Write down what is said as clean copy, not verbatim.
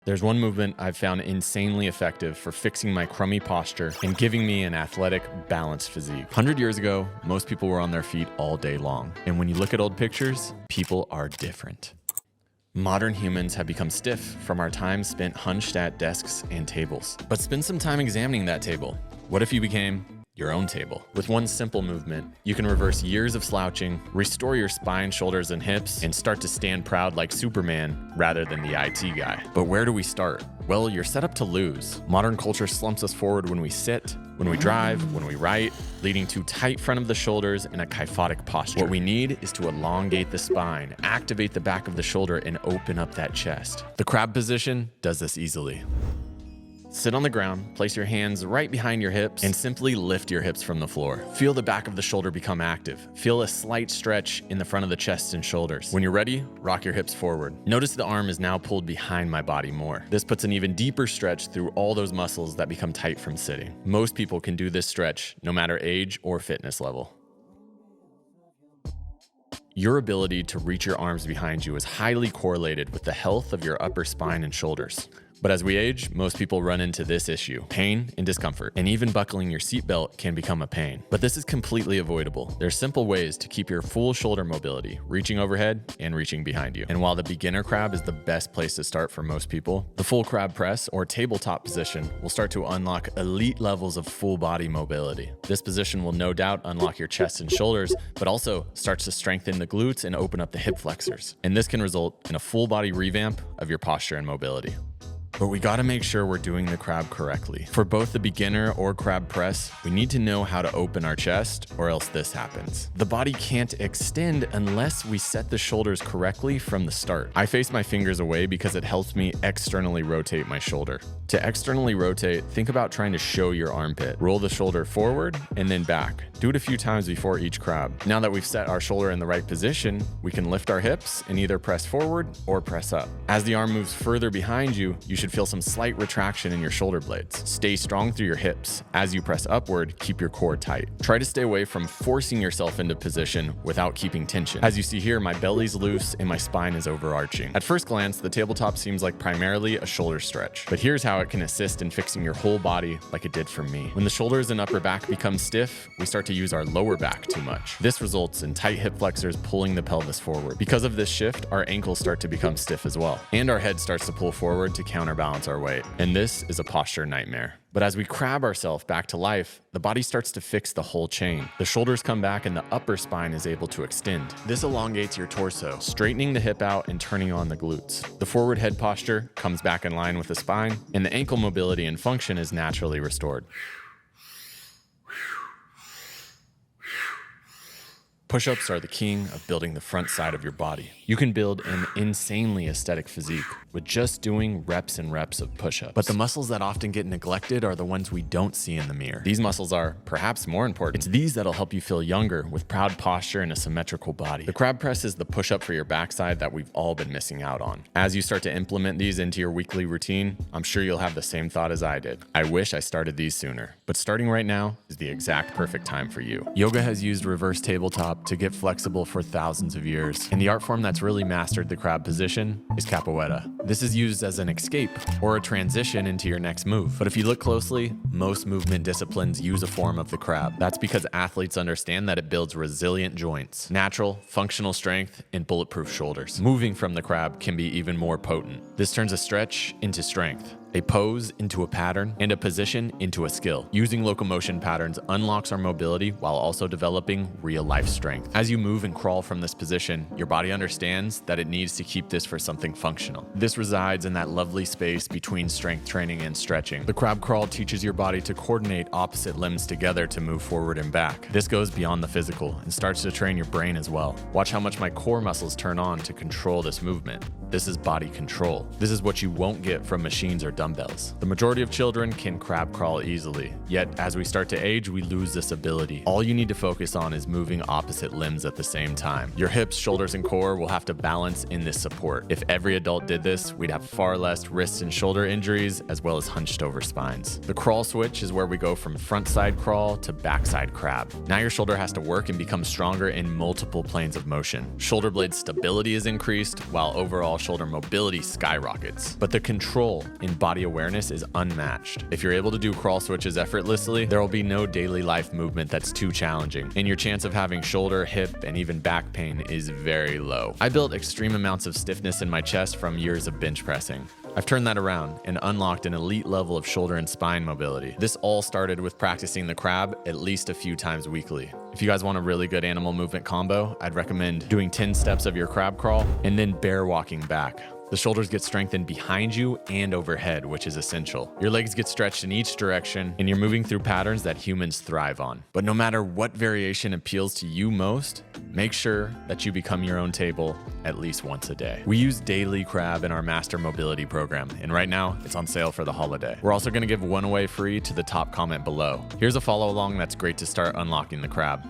There's one movement I've found insanely effective for fixing my crummy posture and giving me an athletic, balanced physique. 100 years ago, most people were on their feet all day long. And when you look at old pictures, people are different. Modern humans have become stiff from our time spent hunched at desks and tables. But spend some time examining that table. What if you became your own table? With one simple movement, you can reverse years of slouching, restore your spine, shoulders, and hips, and start to stand proud like Superman rather than the IT guy. But where do we start? Well, you're set up to lose. Modern culture slumps us forward when we sit, when we drive, when we write, leading to tight front of the shoulders and a kyphotic posture. What we need is to elongate the spine, activate the back of the shoulder, and open up that chest. The crab position does this easily. Sit on the ground, place your hands right behind your hips, and simply lift your hips from the floor. Feel the back of the shoulder become active. Feel a slight stretch in the front of the chest and shoulders. When you're ready, rock your hips forward. Notice the arm is now pulled behind my body more. This puts an even deeper stretch through all those muscles that become tight from sitting. Most people can do this stretch, no matter age or fitness level. Your ability to reach your arms behind you is highly correlated with the health of your upper spine and shoulders. But as we age, most people run into this issue: pain and discomfort, and even buckling your seatbelt can become a pain. But this is completely avoidable. There's simple ways to keep your full shoulder mobility, reaching overhead and reaching behind you. And while the beginner crab is the best place to start for most people, the full crab press or tabletop position will start to unlock elite levels of full body mobility. This position will no doubt unlock your chest and shoulders, but also starts to strengthen the glutes and open up the hip flexors. And this can result in a full body revamp of your posture and mobility. But we gotta make sure we're doing the crab correctly. For both the beginner or crab press, we need to know how to open our chest, or else this happens. The body can't extend unless we set the shoulders correctly from the start. I face my fingers away because it helps me externally rotate my shoulder. To externally rotate, think about trying to show your armpit. Roll the shoulder forward and then back. Do it a few times before each crab. Now that we've set our shoulder in the right position, we can lift our hips and either press forward or press up. As the arm moves further behind you, you should feel some slight retraction in your shoulder blades. Stay strong through your hips. As you press upward, keep your core tight. Try to stay away from forcing yourself into position without keeping tension. As you see here, my belly's loose and my spine is overarching. At first glance, the tabletop seems like primarily a shoulder stretch, but here's how it can assist in fixing your whole body like it did for me. When the shoulders and upper back become stiff, we start to use our lower back too much. This results in tight hip flexors pulling the pelvis forward. Because of this shift, our ankles start to become stiff as well, and our head starts to pull forward to counterbalance our weight. And this is a posture nightmare. But as we crab ourselves back to life, the body starts to fix the whole chain. The shoulders come back and the upper spine is able to extend. This elongates your torso, straightening the hip out and turning on the glutes. The forward head posture comes back in line with the spine, and the ankle mobility and function is naturally restored. Push-ups are the king of building the front side of your body. You can build an insanely aesthetic physique with just doing reps and reps of push-ups. But the muscles that often get neglected are the ones we don't see in the mirror. These muscles are perhaps more important. It's these that'll help you feel younger with proud posture and a symmetrical body. The crab press is the push-up for your backside that we've all been missing out on. As you start to implement these into your weekly routine, I'm sure you'll have the same thought as I did. I wish I started these sooner. But starting right now is the exact perfect time for you. Yoga has used reverse tabletop to get flexible for thousands of years, and the art form that's really mastered the crab position is capoeira. This is used as an escape or a transition into your next move. But if you look closely, most movement disciplines use a form of the crab. That's because athletes understand that it builds resilient joints, natural, functional strength, and bulletproof shoulders. Moving from the crab can be even more potent. This turns a stretch into strength, a pose into a pattern, and a position into a skill. Using locomotion patterns unlocks our mobility while also developing real-life strength. As you move and crawl from this position, your body understands that it needs to keep this for something functional. This resides in that lovely space between strength training and stretching. The crab crawl teaches your body to coordinate opposite limbs together to move forward and back. This goes beyond the physical and starts to train your brain as well. Watch how much my core muscles turn on to control this movement. This is body control. This is what you won't get from machines or dumbbells. The majority of children can crab crawl easily, yet as we start to age, we lose this ability. All you need to focus on is moving opposite limbs at the same time. Your hips, shoulders, and core will have to balance in this support. If every adult did this, we'd have far less wrist and shoulder injuries, as well as hunched over spines. The crawl switch is where we go from front side crawl to backside crab. Now your shoulder has to work and become stronger in multiple planes of motion. Shoulder blade stability is increased, while overall shoulder mobility skyrockets. But the control in body awareness is unmatched. If you're able to do crawl switches effortlessly, there will be no daily life movement that's too challenging, and your chance of having shoulder, hip, and even back pain is very low. I built extreme amounts of stiffness in my chest from years of bench pressing. I've turned that around and unlocked an elite level of shoulder and spine mobility. This all started with practicing the crab at least a few times weekly. If you guys want a really good animal movement combo, I'd recommend doing 10 steps of your crab crawl and then bear walking back. The shoulders get strengthened behind you and overhead, which is essential. Your legs get stretched in each direction, and you're moving through patterns that humans thrive on. But no matter what variation appeals to you most, make sure that you become your own table at least once a day. We use daily crab in our Master Mobility program, and right now it's on sale for the holiday. We're also gonna give one away free to the top comment below. Here's a follow along that's great to start unlocking the crab.